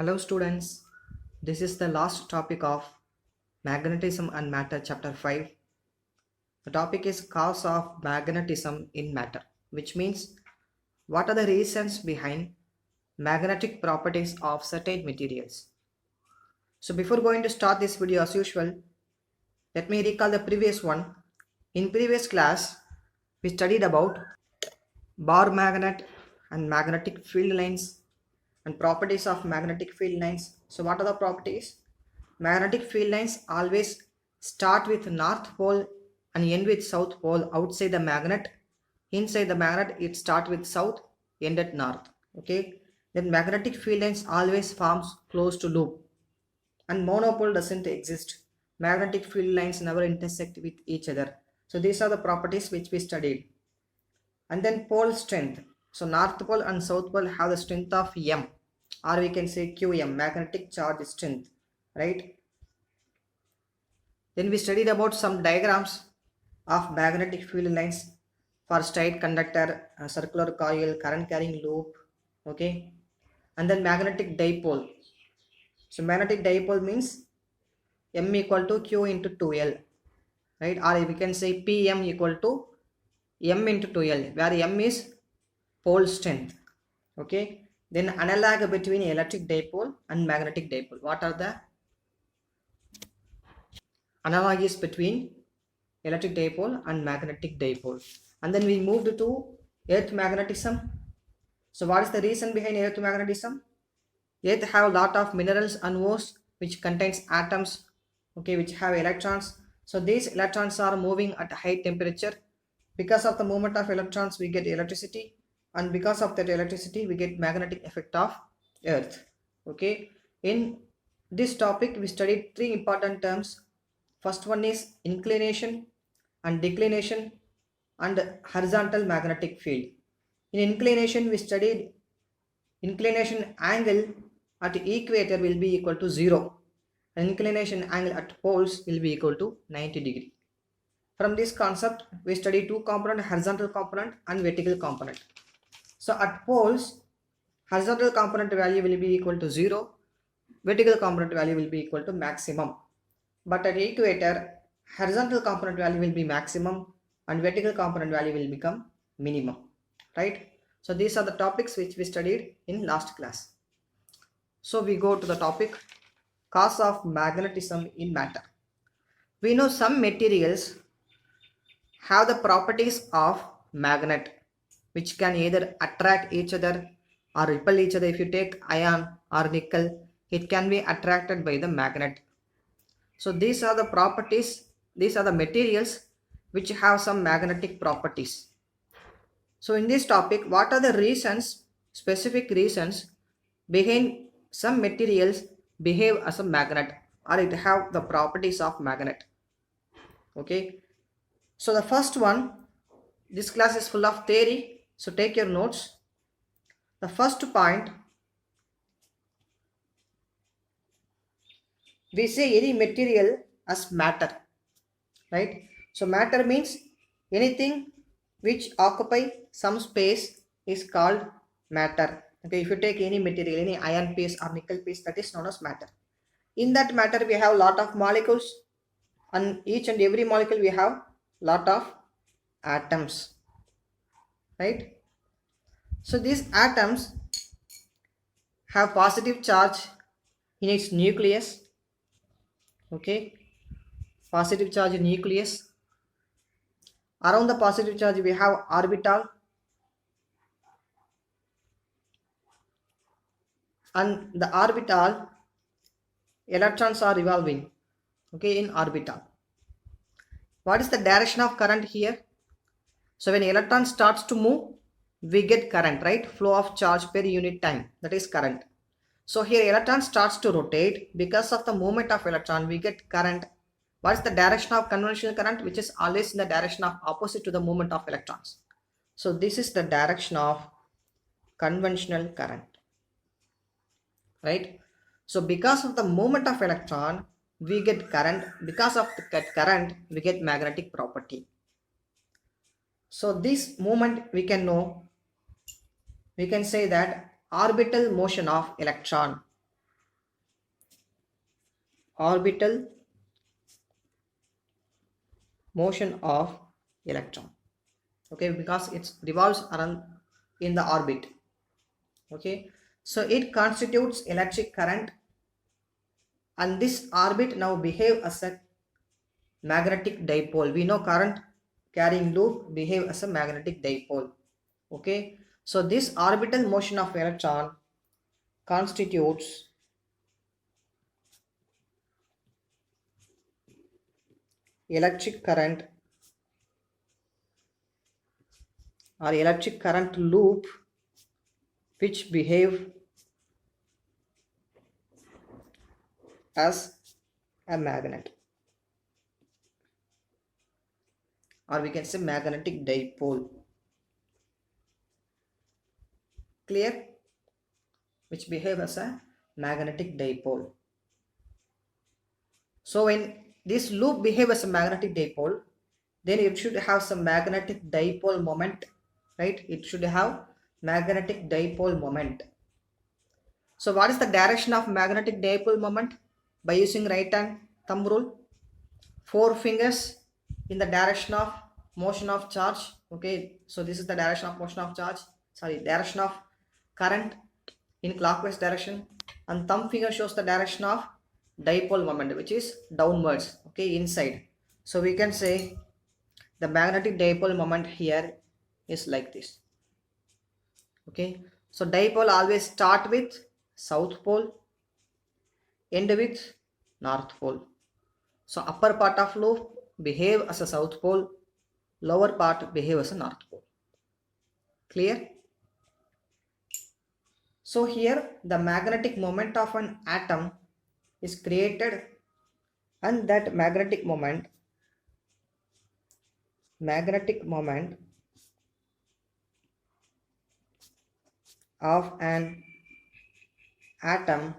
Hello students, this is the last topic of Magnetism and Matter chapter 5. The topic is cause of magnetism in matter, which means what are the reasons behind magnetic properties of certain materials. So before going to start this video as usual, let me recall the previous one. In previous class, we studied about bar magnet and magnetic field lines and properties of magnetic field lines. So what are the properties? Magnetic field lines always start with north pole and end with south pole outside the magnet. Inside the magnet it start with south, end at north. Okay. Then magnetic field lines always forms closed loop and monopole doesn't exist. Magnetic field lines never intersect with each other. So these are the properties which we studied. And then pole strength. So north pole and south pole have the strength of M, or we can say QM, magnetic charge strength, right? Then we studied about some diagrams of magnetic field lines for straight conductor, circular coil, current carrying loop, okay? And then magnetic dipole. So magnetic dipole means M equal to Q into 2L, right? Or we can say PM equal to M into 2L, where M is pole strength, okay? Then analog between electric dipole and magnetic dipole. What are the analogies between electric dipole and magnetic dipole? And then we moved to earth magnetism. So what is the reason behind earth magnetism? Earth have a lot of minerals and ores which contains atoms, okay, which have electrons. So these electrons are moving at a high temperature. Because of the movement of electrons we get electricity, and because of that electricity we get magnetic effect of earth. Okay, in this topic we studied three important terms. First one is inclination and declination and horizontal magnetic field. In inclination we studied inclination angle at equator will be equal to 0 and inclination angle at poles will be equal to 90 degree. From this concept we study two component, horizontal component and vertical component. So at poles horizontal component value will be equal to 0, vertical component value will be equal to maximum. But at equator horizontal component value will be maximum and vertical component value will become minimum, right? So these are the topics which we studied in last class. So we go to the topic cause of magnetism in matter. We know some materials have the properties of magnet which can either attract each other or repel each other. If you take iron or nickel, it can be attracted by the magnet. So these are the properties, these are the materials which have some magnetic properties. So in this topic, what are the reasons, specific reasons behind some materials behave as a magnet or it have the properties of magnet? Okay. So the first one, this class is full of theory. So take your notes. The first point, we say any material as matter, right? So matter means anything which occupy some space is called matter. Okay, if you take any material, any iron piece or nickel piece, that is known as matter. In that matter we have lot of molecules, and each and every molecule we have lot of atoms, right? So these atoms have positive charge in its nucleus, okay, positive charge in nucleus. Around the positive charge we have orbital, and the orbital electrons are revolving, okay, in orbital. What is the direction of current here? So when electron starts to move we get current, right? Flow of charge per unit time, that is current. So here electron starts to rotate. Because of the movement of electron we get current. What is the direction of conventional current? Which is always in the direction of opposite to the movement of electrons. So this is the direction of conventional current, right? So because of the movement of electron we get current. Because of the current we get magnetic property. So this movement we can know, we can say that orbital motion of electron. orbital motion of electron. Okay, because it revolves around in the orbit. Okay, so it constitutes electric current, and this orbit now behave as a magnetic dipole. We know current carrying loop behave as a magnetic dipole. Okay, so this orbital motion of electron constitutes electric current or electric current loop which behave as a magnet, or we can say magnetic dipole. Clear? Which behave as a magnetic dipole. So when this loop behave as a magnetic dipole, then it should have some magnetic dipole moment, right? It should have magnetic dipole moment. So what is the direction of magnetic dipole moment? By using right hand thumb rule, 4 fingers in the direction of motion of charge. Okay, so this is the direction of motion of charge, direction of current in clockwise direction, and thumb finger shows the direction of dipole moment, which is downwards, okay, inside. So we can say the magnetic dipole moment here is like this. Okay, so dipole always start with south pole, end with north pole. So upper part of loop behave as a south pole, lower part behave as a north pole. Clear? So here the magnetic moment of an atom is created, and that magnetic moment of an atom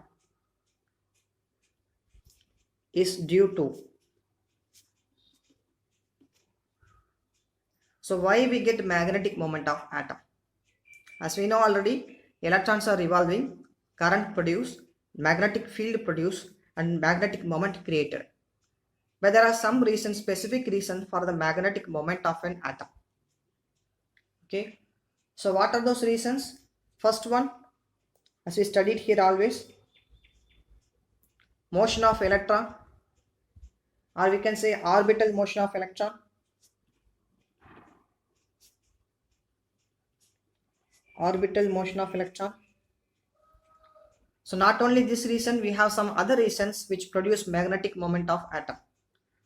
is due to. So why we get magnetic moment of atom? As we know already, electrons are revolving, current produced, magnetic field produced, and magnetic moment created. But there are some reasons, specific reason for the magnetic moment of an atom. Okay, so what are those reasons? First one, as we studied here always, motion of electron, or we can say orbital motion of electron. Orbital motion of electron. So not only this reason, we have some other reasons which produce magnetic moment of atom.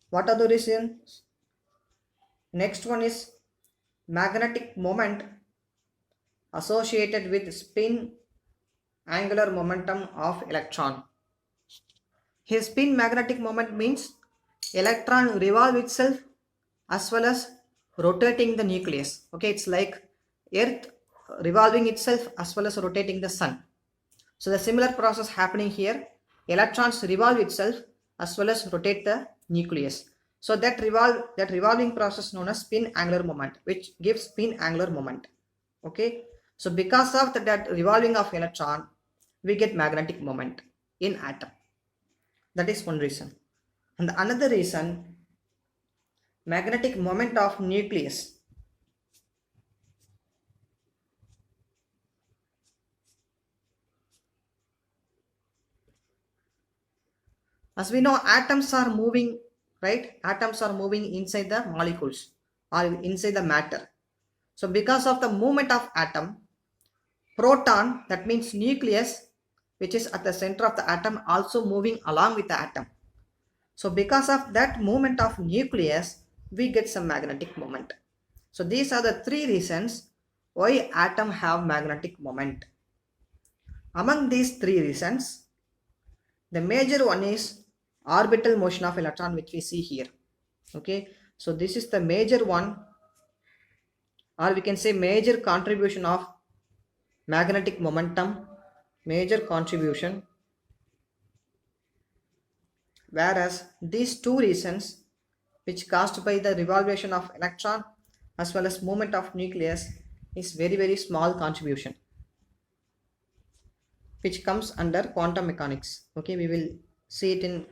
What are the reasons? Next one is magnetic moment associated with spin angular momentum of electron. Here spin magnetic moment means electron revolve itself as well as rotating the nucleus. Okay, it's like Earth revolving itself as well as rotating the sun. So the similar process happening here, electrons revolve itself as well as rotate the nucleus. So that revolving process known as spin angular moment, which gives spin angular moment. Okay, so because of that revolving of electron, we get magnetic moment in atom. That is one reason. And another reason, magnetic moment of nucleus. As we know, atoms are moving, right? Atoms are moving inside the molecules or inside the matter. So because of the movement of atom, proton, that means nucleus, which is at the center of the atom, also moving along with the atom. So because of that movement of nucleus, we get some magnetic moment. So these are the 3 reasons why atom have magnetic moment. Among these 3 reasons, the major one is orbital motion of electron, which we see here. Okay, so this is the major one, or we can say major contribution of magnetic momentum, major contribution. Whereas these 2 reasons, which caused by the revolvation of electron as well as movement of nucleus, is very small contribution, which comes under quantum mechanics. Okay, we will see it in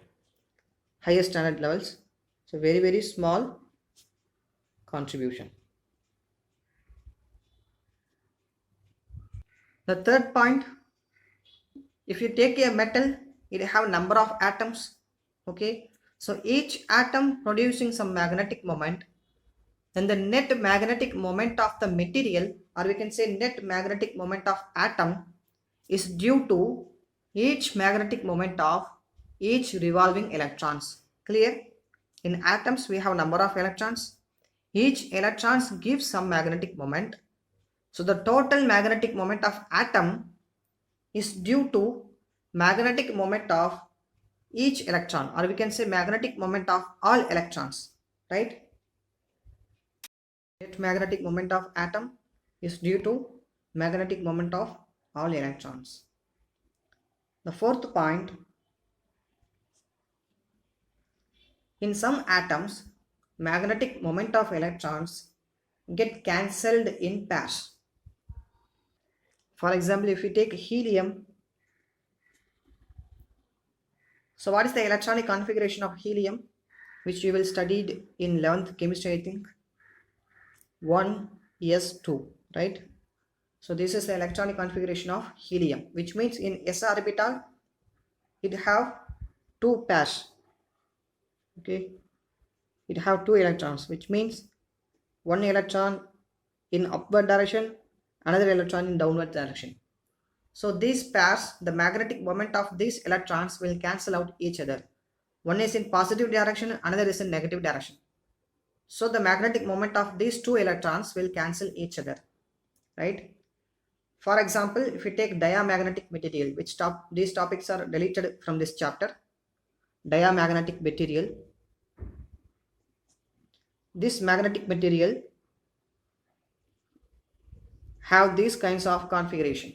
higher standard levels. So very, very small contribution. The third point, if you take a metal, it have number of atoms. Okay, so each atom producing some magnetic moment, then the net magnetic moment of the material, or we can say net magnetic moment of atom, is due to each magnetic moment of each revolving electrons. Clear? In atoms we have number of electrons. Each electrons gives some magnetic moment. So the total magnetic moment of atom is due to magnetic moment of each electron, or we can say magnetic moment of all electrons, right? Net magnetic moment of atom is due to magnetic moment of all electrons. The fourth point, in some atoms, magnetic moment of electrons get cancelled in pairs. For example, if you take helium, so what is the electronic configuration of helium, which you will studied in 11th chemistry, I think? 1s2, right? So this is the electronic configuration of helium, which means in s orbital it have two pairs. Okay, it have two electrons, which means one electron in upward direction, another electron in downward direction. So these pairs, the magnetic moment of these electrons will cancel out each other. One is in positive direction, another is in negative direction. So the magnetic moment of these two electrons will cancel each other, right? For example, if you take diamagnetic material, which these topics are deleted from this chapter. Diamagnetic material. This magnetic material have these kinds of configuration.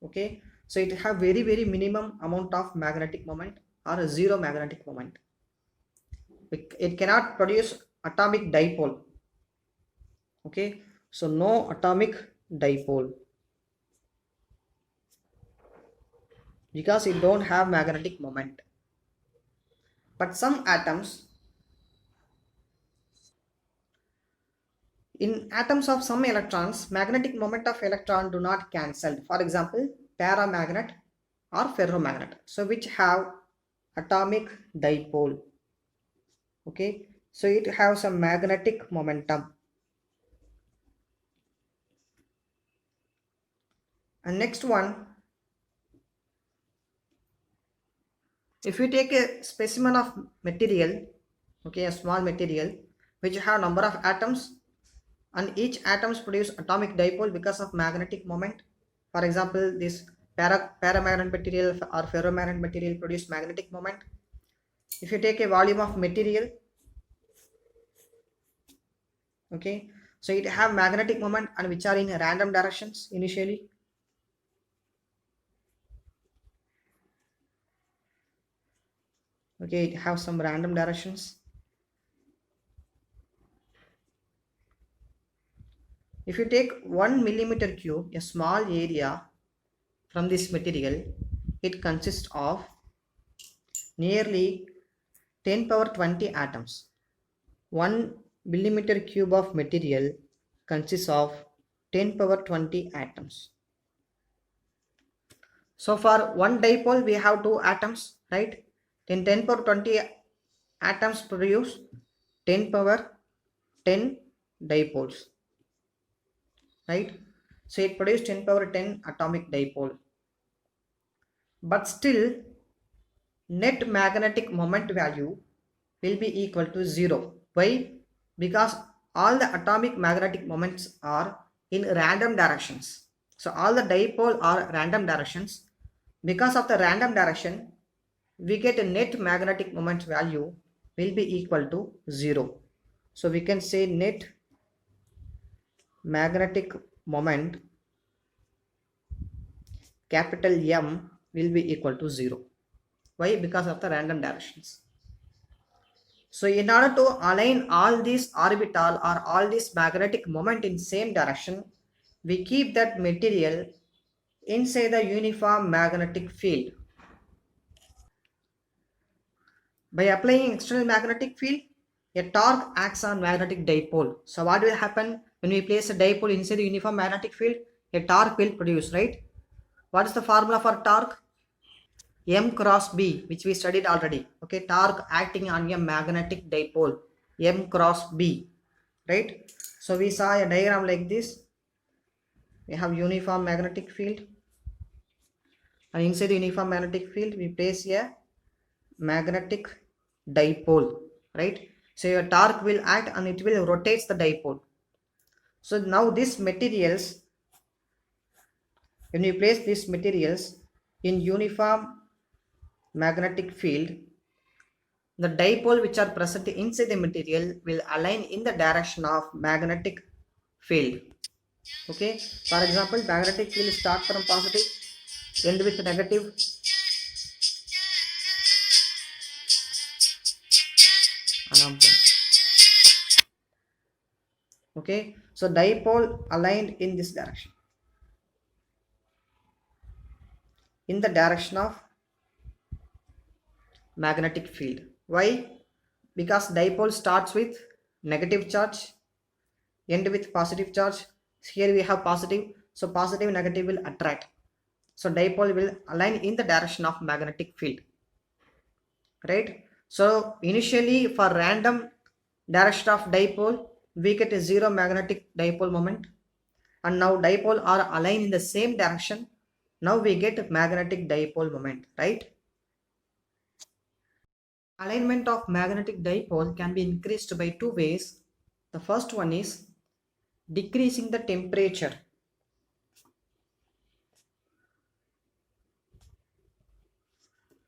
Okay, so it have very, very minimum amount of magnetic moment or a zero magnetic moment. It cannot produce atomic dipole. Okay, so no atomic dipole because it don't have magnetic moment. But some atoms, in atoms of some electrons, magnetic moment of electron do not cancel. For example, paramagnet or ferromagnet, so which have atomic dipole. Okay, so it has some magnetic momentum. And next one, if we take a specimen of material, okay, a small material which have number of atoms, and each atoms produce atomic dipole because of magnetic moment. For example, this paramagnet material or ferromagnet material produce magnetic moment. If you take a volume of material, okay, so it have magnetic moment and which are in random directions initially. Okay, it have some random directions. If you take 1 millimeter cube, a small area from this material, it consists of nearly 10 power 20 atoms. 1 millimeter cube of material consists of 10 power 20 atoms. So for one dipole we have two atoms, right? Then 10 power 20 atoms produce 10 power 10 dipoles, right? So it produced 10 power 10 atomic dipole. But still net magnetic moment value will be equal to 0. Why? Because all the atomic magnetic moments are in random directions. So all the dipole are random directions. Because of the random direction, we get a net magnetic moment value will be equal to 0. So we can say net magnetic moment capital M will be equal to 0. Why? Because of the random directions. So in order to align all these orbital or all this magnetic moment in same direction, we keep that material inside the uniform magnetic field. By applying external magnetic field, a torque acts on magnetic dipole. So what will happen when we place a dipole inside the uniform magnetic field? A torque will produce, right? What is the formula for torque? M cross B, which we studied already. Okay, torque acting on a magnetic dipole, M cross B, right? So we saw a diagram like this. We have uniform magnetic field, and inside the uniform magnetic field we place a magnetic dipole, right? So your torque will act and it will rotate the dipole. So now these materials, when you place these materials in uniform magnetic field, the dipole which are present inside the material will align in the direction of magnetic field. Okay, for example, magnetic field start from positive, end with negative. Okay, so dipole aligned in this direction, in the direction of magnetic field. Why? Because dipole starts with negative charge, end with positive charge. Here we have positive, so positive negative will attract. So dipole will align in the direction of magnetic field, right? So initially for random direction of dipole, we get a zero magnetic dipole moment, and now dipole are aligned in the same direction. Now we get magnetic dipole moment, right? Alignment of magnetic dipole can be increased by two ways. The first one is decreasing the temperature.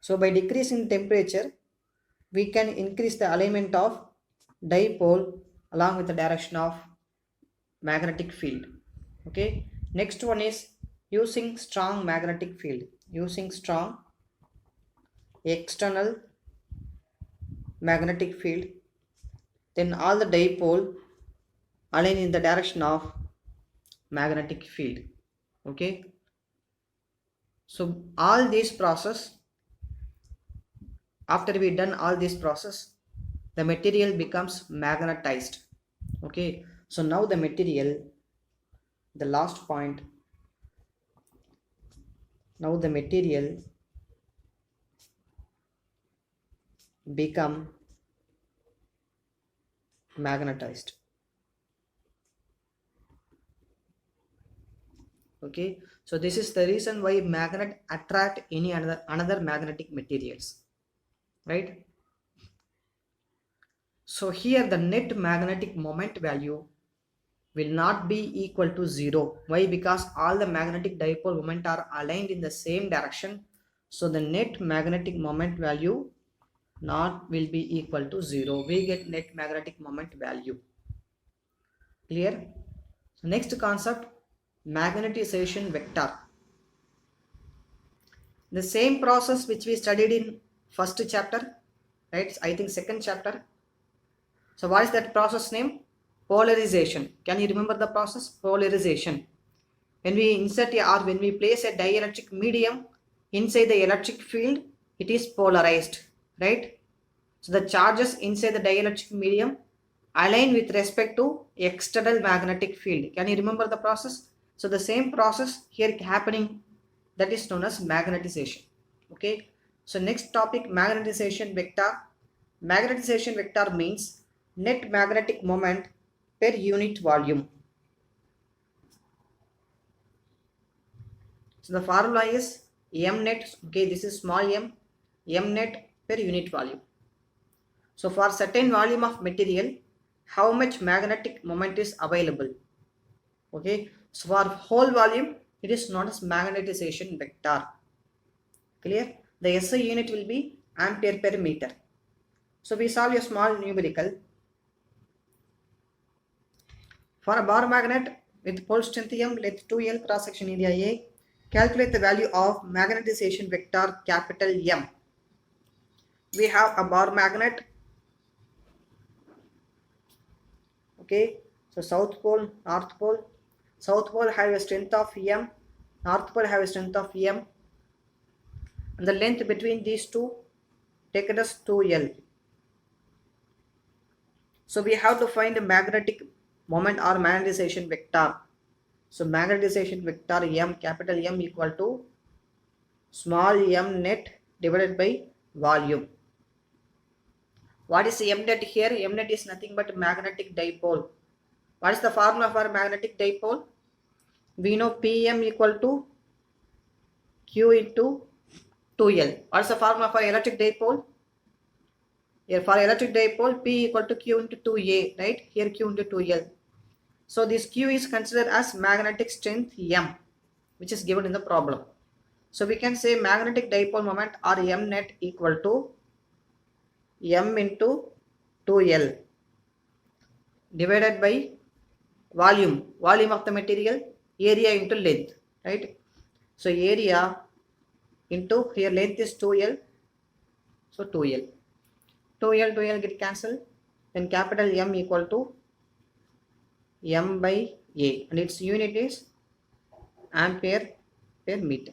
So by decreasing temperature, we can increase the alignment of dipole along with the direction of magnetic field. Okay, next one is using strong magnetic field. Using strong external magnetic field, then all the dipole align in the direction of magnetic field. Okay, so all this process, after we done all this process, the material becomes magnetized. Okay, so now the material, the last point, now the material become magnetized. Okay, so this is the reason why magnet attract any another magnetic materials, right? So here the net magnetic moment value will not be equal to 0. Why? Because all the magnetic dipole moment are aligned in the same direction. So the net magnetic moment value not will be equal to 0. We get net magnetic moment value. Clear? So next concept, magnetization vector. The same process which we studied in first chapter, right? I think second chapter. So what is that process name? Polarization. Can you remember the process? Polarization. When we insert or when we place a dielectric medium inside the electric field, it is polarized, right? So the charges inside the dielectric medium align with respect to external magnetic field. Can you remember the process? So the same process here happening, that is known as magnetization. Okay, so next topic, magnetization vector. Magnetization vector means net magnetic moment per unit volume. So the formula is m net. Okay, this is small m net per unit volume. So for certain volume of material, how much magnetic moment is available? Okay, so for whole volume, it is known as magnetization vector. Clear? The SI unit will be ampere per meter. So we solve a small numerical. For a bar magnet with pole strength M, length 2L, cross section area A, calculate the value of magnetization vector capital M. We have a bar magnet. Okay, so south pole, north pole. South pole have a strength of M, north pole have a strength of M, and the length between these two take it as 2L. So we have to find a magnetic moment or magnetization vector. So magnetization vector M, capital M, equal to small m net divided by volume. What is m net here? M net is nothing but magnetic dipole. What is the formula for magnetic dipole? We know Pm equal to Q into 2L. What is the formula for electric dipole? Here for electric dipole, P equal to Q into 2A, right? Here Q into 2L. So this Q is considered as magnetic strength M, which is given in the problem. So we can say magnetic dipole moment or M net equal to M into 2L divided by volume of the material, area into length, right? So area into, here length is 2L, so 2L get cancelled, then capital M equal to M by A, and its unit is ampere per meter.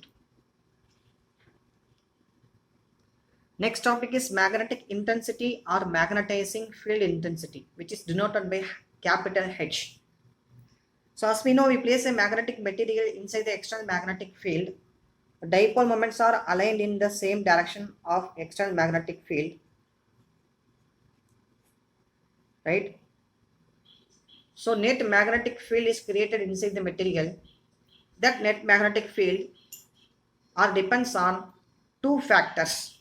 Next topic is magnetic intensity or magnetizing field intensity, which is denoted by capital H. So as we know, we place a magnetic material inside the external magnetic field. Dipole moments are aligned in the same direction of external magnetic field, right? So net magnetic field is created inside the material. That net magnetic field depends on two factors.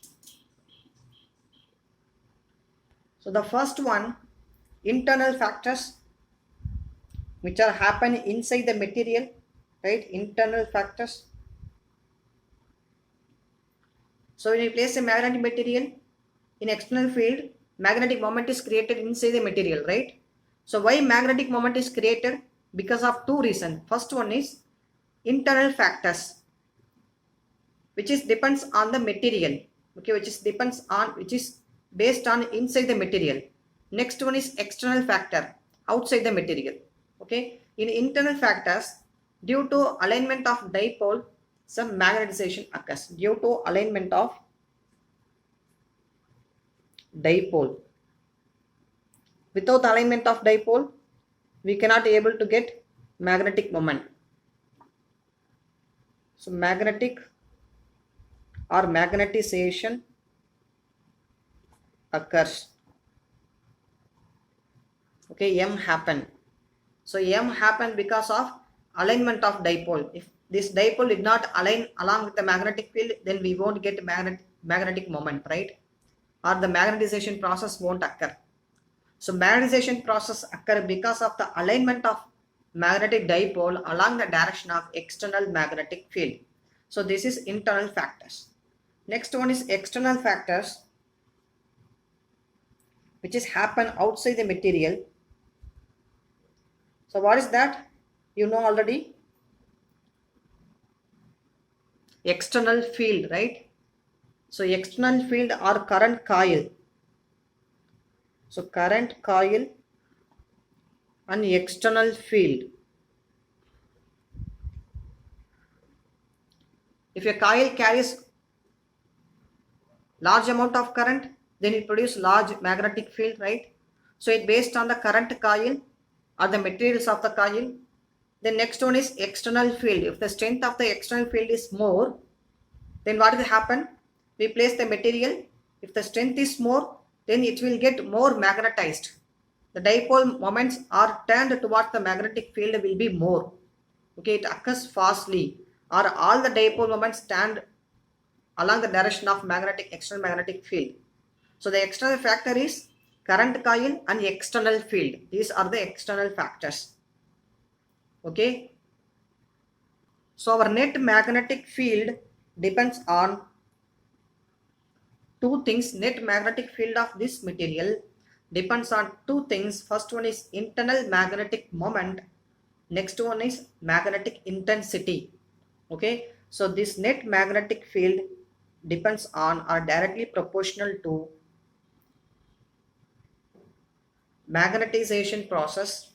So the first one, internal factors which are happen inside the material, right? Internal factors. So when you place a magnetic material in external field, magnetic moment is created inside the material, right? So why magnetic moment is created? Because of two reasons. First one is internal factors, which is depends on the material, okay, which is based on inside the material. Next one is external factor, outside the material. Okay, in internal factors, due to alignment of dipole, some magnetization occurs. Due to alignment of dipole, without alignment of dipole, we cannot able to get magnetic moment. So magnetic or magnetization occurs. Okay, M happen. So M happen because of alignment of dipole. If this dipole did not align along with the magnetic field, then we won't get magnetic moment, right? Or the magnetization process won't occur. So magnetization process occur because of the alignment of magnetic dipole along the direction of external magnetic field. So this is internal factors. Next one is external factors, which is happen outside the material. So what is that? You know already. External field, right? So external field or current coil. So current coil and external field. If a coil carries large amount of current, then it produces large magnetic field, right? So it based on the current coil or the materials of the coil. The next one is external field. If the strength of the external field is more, then what will happen? We place the material. If the strength is more, then it will get more magnetized. The dipole moments are turned towards the magnetic field will be more. Okay, it occurs fastly, or all the dipole moments stand along the direction of external magnetic field. So the external factor is current coil and external field. These are the external factors. Okay. So our net magnetic field depends on two things. Net magnetic field of this material depends on two things. First one is internal magnetic moment. Next one is magnetic intensity. Okay. So this net magnetic field depends on or directly proportional to magnetization process.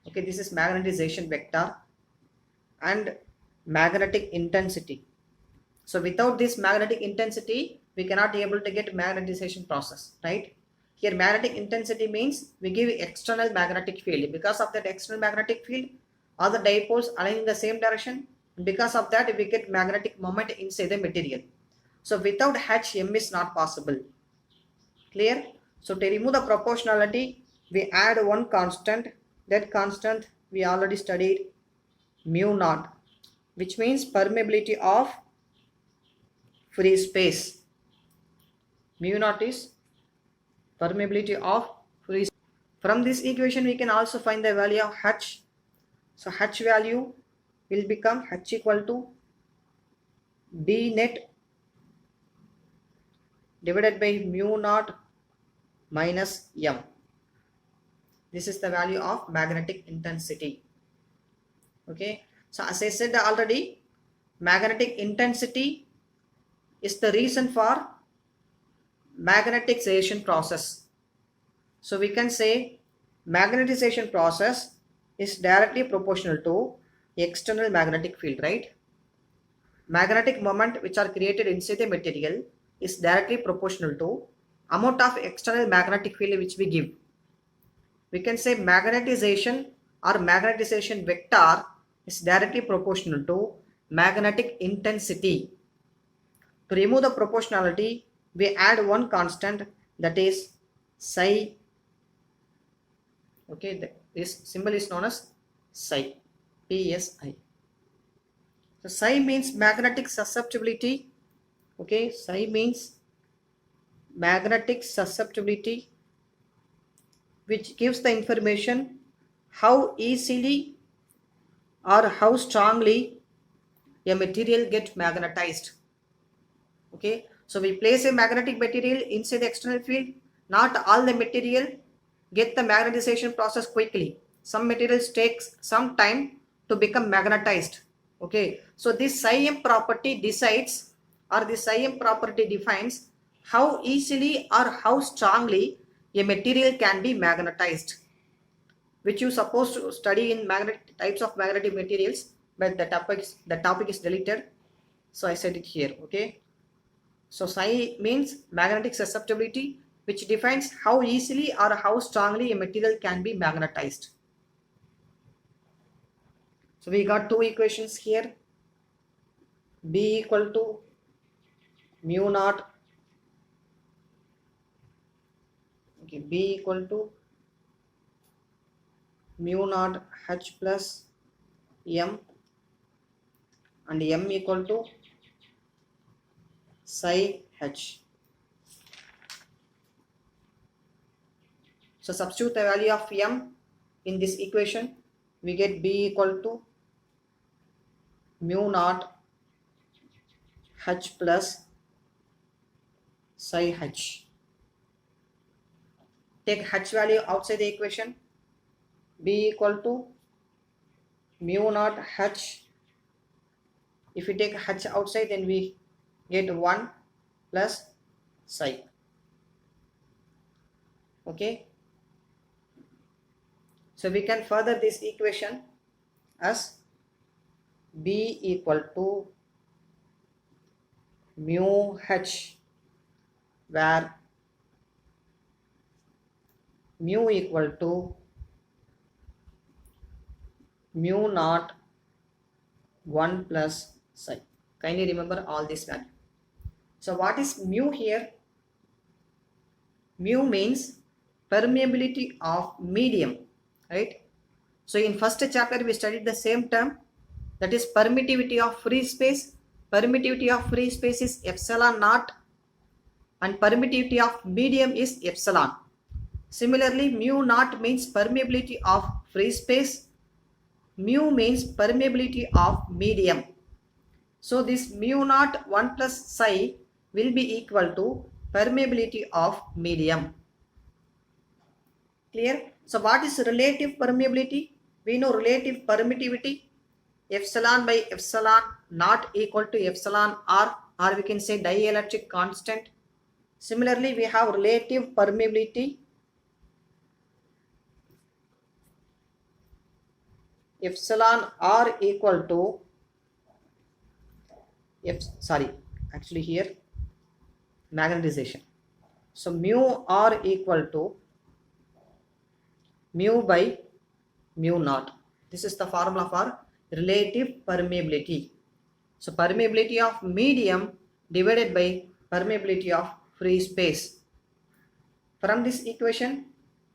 Okay, this is magnetization vector and magnetic intensity. So without this magnetic intensity, we cannot be able to get magnetization process, right? Here magnetic intensity means we give external magnetic field. Because of that external magnetic field, all the dipoles align in the same direction. Because of that, we get magnetic moment inside the material. So without H, M is not possible. Clear? So to remove the proportionality, we add one constant. That constant we already studied, mu naught, which means permeability of free space. Mu naught is permeability of free space. From this equation, we can also find the value of H. So H value will become H equal to B net divided by mu naught minus M. This is the value of magnetic intensity. Okay. So as I said already, magnetic intensity is the reason for magnetization process. So we can say magnetization process is directly proportional to external magnetic field, right? Magnetic moment which are created inside the material is directly proportional to amount of external magnetic field which we give. We can say magnetization or magnetization vector is directly proportional to magnetic intensity. To remove the proportionality, we add one constant, that is psi. Okay, this symbol is known as psi, psi. So psi means magnetic susceptibility. Okay, psi means magnetic susceptibility, which gives the information how easily or how strongly a material get magnetized. Okay, so we place a magnetic material inside the external field. Not all the material get the magnetization process quickly. Some materials takes some time to become magnetized. Okay, so this psi m property decides, or this psi m property defines how easily or how strongly a material can be magnetized, which you supposed to study in magnetic types of magnetic materials, but the topic is deleted, so I said it here. Okay, so psi means magnetic susceptibility, which defines how easily or how strongly a material can be magnetized. So we got two equations here. B equal to mu naught. Okay, B equal to mu naught H plus M, and M equal to psi H. So substitute the value of M in this equation. We get B equal to mu naught H plus psi H. Take H value outside the equation. B equal to mu naught H. If we take H outside, then we get 1 plus psi. Okay. So we can further this equation as B equal to mu H, where mu equal to mu naught 1 plus psi. Kindly remember all this value. So what is mu here? Mu means permeability of medium, right? So in first chapter we studied the same term, that is permittivity of free space. Permittivity of free space is epsilon naught, and permittivity of medium is epsilon. Similarly, mu naught means permeability of free space. Mu means permeability of medium. So this mu naught 1 plus psi will be equal to permeability of medium. Clear? So what is relative permeability? We know relative permittivity, epsilon by epsilon not equal to epsilon r, or we can say dielectric constant. Similarly, we have relative permeability, epsilon r equal to here magnetization. So mu r equal to mu by mu naught. This is the formula for relative permeability. So permeability of medium divided by permeability of free space. From this equation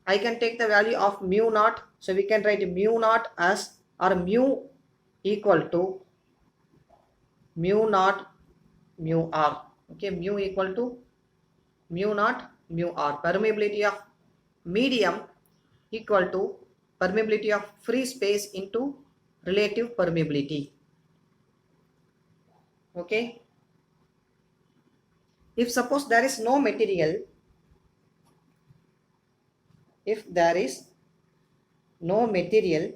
I can take the value of mu naught. So we can write mu naught as, or mu equal to mu naught mu r. Okay, mu equal to mu naught mu r. Permeability of medium equal to permeability of free space into relative permeability. Okay, if suppose there is no material, if there is no material,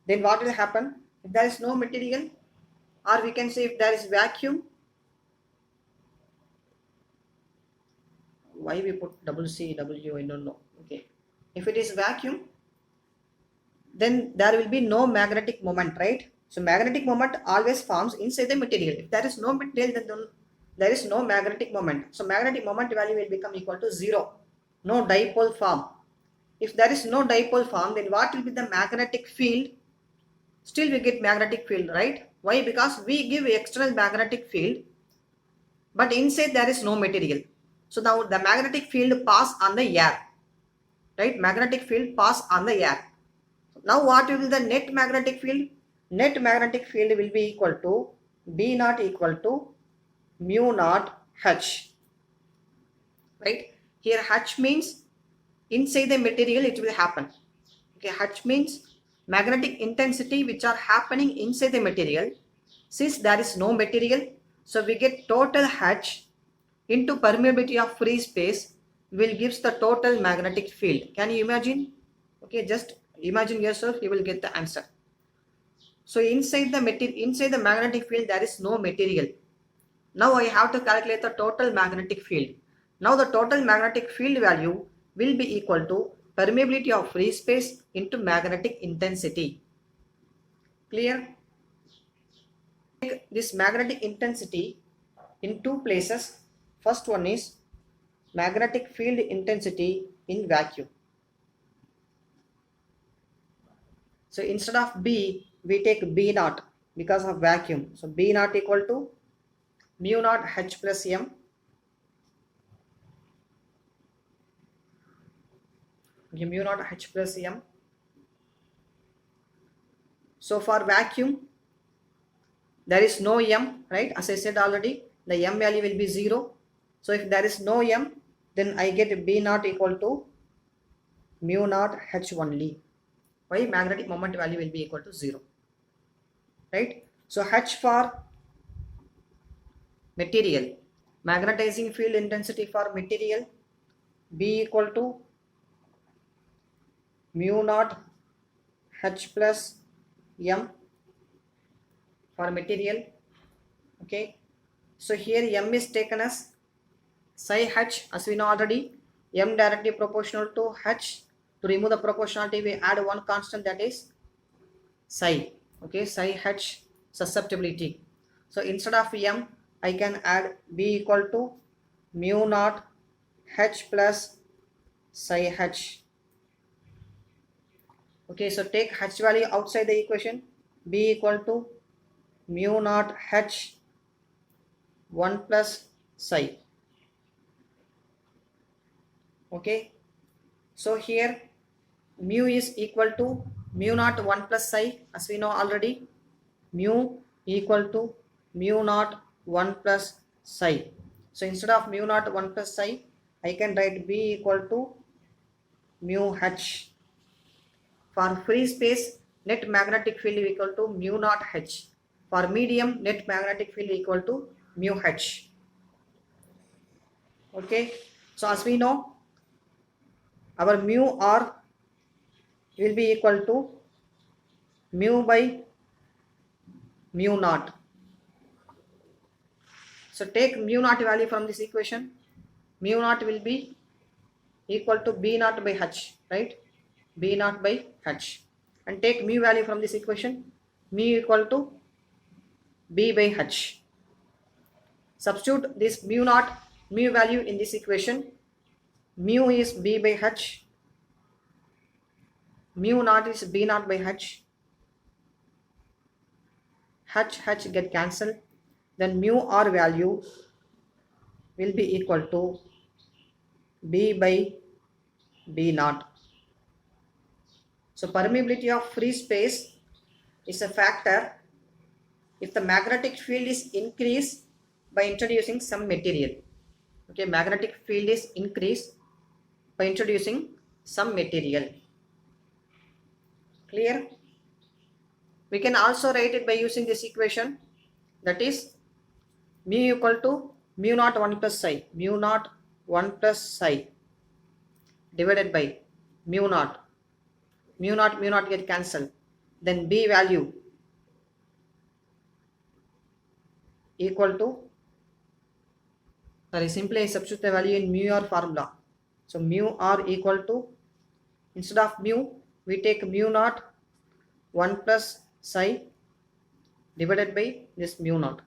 then what will happen? If there is no material, or we can say if there is vacuum, why we put double C W, I don't know. Okay, if it is vacuum, then there will be no magnetic moment, right? So magnetic moment always forms inside the material. If there is no material, then there is no magnetic moment. So magnetic moment value will become equal to 0. No dipole form. If there is no dipole form, then what will be the magnetic field? Still we get magnetic field, right? Why? Because we give external magnetic field, but inside there is no material. So now the magnetic field pass on the air, right? Magnetic field pass on the air. Now what will be the net magnetic field? Net magnetic field will be equal to B naught equal to mu naught H, right? Here H means inside the material it will happen. Okay, H means magnetic intensity which are happening inside the material. Since there is no material, so we get total H into permeability of free space will gives the total magnetic field. Can you imagine? Okay, just imagine yourself, you will get the answer. So inside the material, inside the magnetic field there is no material. Now I have to calculate the total magnetic field. Now the total magnetic field value will be equal to permeability of free space into magnetic intensity. Clear? Take this magnetic intensity in two places. First one is magnetic field intensity in vacuum. So instead of B, we take B naught because of vacuum. So B naught equal to mu naught H plus M. Okay, mu naught H plus M. So for vacuum, there is no M, right? As I said already, the M value will be 0. So if there is no M, then I get B naught equal to mu naught H only. Why? Magnetic moment value will be equal to 0, right? So H for material, magnetizing field intensity for material, B equal to mu naught H plus M for material. Okay, so here M is taken as psi H, as we know already. M directly proportional to H. To remove the proportionality, we add one constant, that is psi. Okay, psi H susceptibility. So instead of M, I can add B equal to mu naught H plus psi H. Okay, so take H value outside the equation. B equal to mu naught H 1 plus psi. Okay, so here mu is equal to mu naught 1 plus psi, as we know already. Mu equal to mu naught 1 plus psi. So instead of mu naught 1 plus psi, I can write B equal to mu H. For free space, net magnetic field equal to mu naught H. For medium, net magnetic field equal to mu H. Okay, so as we know, our mu R will be equal to mu by mu naught. So take mu naught value from this equation. Mu naught will be equal to B naught by H, right? B naught by H. And take mu value from this equation. Mu equal to B by H. Substitute this mu naught mu value in this equation. Mu is B by H. Mu naught is B naught by H. H get cancelled. Then mu R value will be equal to B by B naught. So permeability of free space is a factor if the magnetic field is increased by introducing some material. Okay, magnetic field is increased by introducing some material. Clear? We can also write it by using this equation, that is mu equal to mu naught 1 plus psi, mu naught 1 plus psi divided by mu naught get cancelled. Then B value equal to, simply I substitute the value in mu R formula. So mu R equal to, instead of mu, we take mu naught 1 plus psi divided by this mu naught.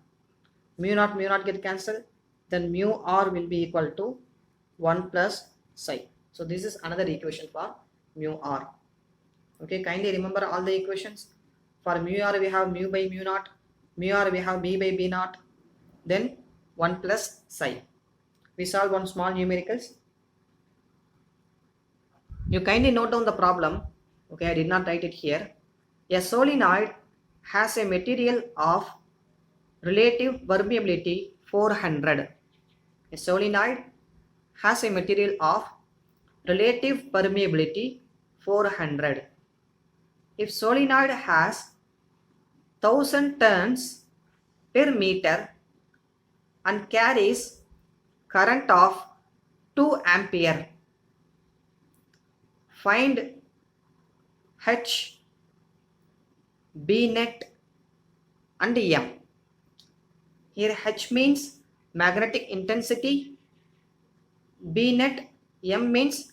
Mu naught get cancelled. Then mu R will be equal to 1 plus psi. So this is another equation for mu R. Okay, kindly remember all the equations. For mu R we have mu by mu naught. Mu R we have B by B naught. Then 1 plus psi. We solve one small numericals. You kindly note down the problem. Okay, I did not write it here. A solenoid has a material of relative permeability 400. A solenoid has a material of relative permeability 400. If solenoid has 1000 turns per meter and carries current of 2 ampere, find H, B net and M. Here H means magnetic intensity, B net, M means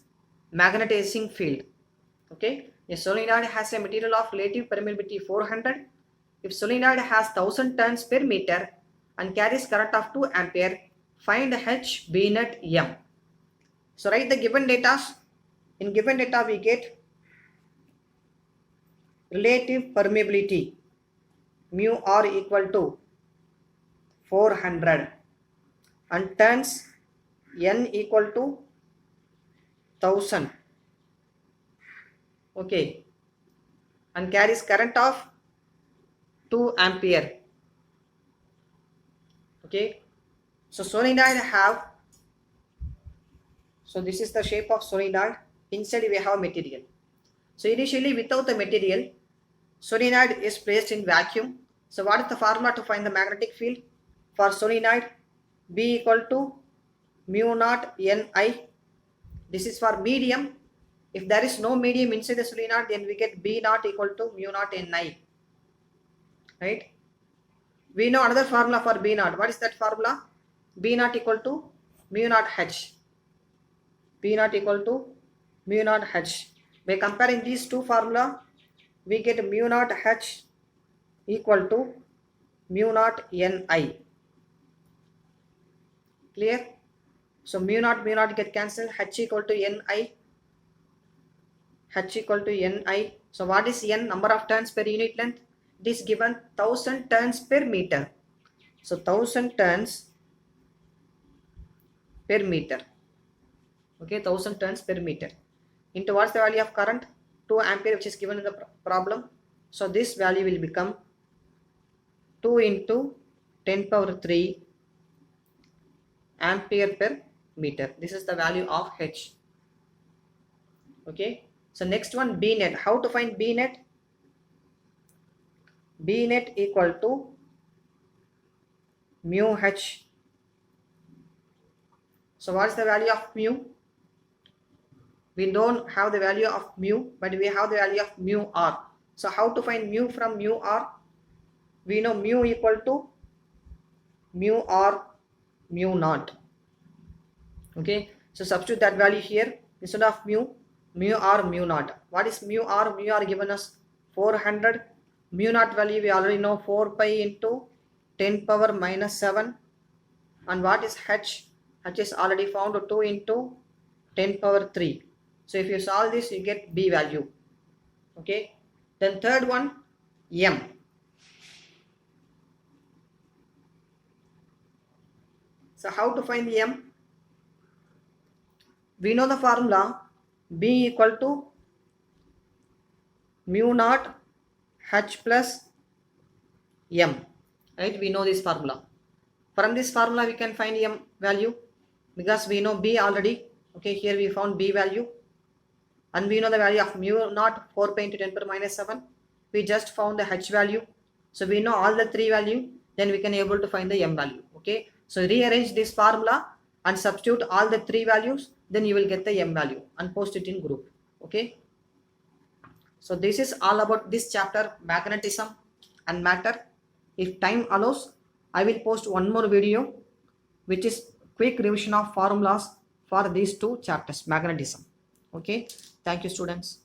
magnetizing field. Okay, a solenoid has a material of relative permeability 400. If solenoid has 1000 turns per meter and carries current of 2 ampere, find H, B net, M. So write the given data. In given data we get relative permeability mu R equal to 400 and turns N equal to 1000. Okay, and carries current of 2 ampere. Okay, so solenoid have, so this is the shape of solenoid. Inside we have material. So initially without the material, solenoid is placed in vacuum. So what is the formula to find the magnetic field for solenoid? B equal to mu naught Ni. This is for medium. If there is no medium inside the solenoid, then we get B naught equal to mu naught Ni. Right? We know another formula for B naught. What is that formula? B naught equal to mu naught H. B naught equal to mu naught H. By comparing these two formula, we get mu naught H equal to mu naught Ni. Clear? So mu naught get cancelled. H equal to Ni. H equal to Ni. So what is N? Number of turns per unit length. It is given 1000 turns per meter. So 1000 turns per meter. Okay, 1000 turns per meter. Into what's the value of current? 2 ampere, which is given in the problem. So this value will become 2 into 10 power 3 ampere per meter. This is the value of H. Okay. So next one, B net. How to find B net? B net equal to mu H. So what is the value of mu? We don't have the value of mu, but we have the value of mu R. So how to find mu from mu R? We know mu equal to mu R mu naught. Okay, so substitute that value here. Instead of mu R mu naught. What is mu R? Mu R given us 400. Mu naught value we already know, 4 pi into 10 power minus 7. And what is H? H is already found 2 into 10 power 3. So if you solve this, you get B value. Okay. Then third one, M. So how to find M? We know the formula B equal to mu naught H plus M. Right? We know this formula. From this formula, we can find M value because we know B already. Okay, here we found B value. And we know the value of mu naught 4 pi into 10 power minus 7. We just found the H value. So we know all the three value. Then we can able to find the M value. Okay. So rearrange this formula and substitute all the three values. Then you will get the M value and post it in group. Okay. So this is all about this chapter, magnetism and matter. If time allows, I will post one more video which is quick revision of formulas for these two chapters, magnetism. Okay. Thank you, students.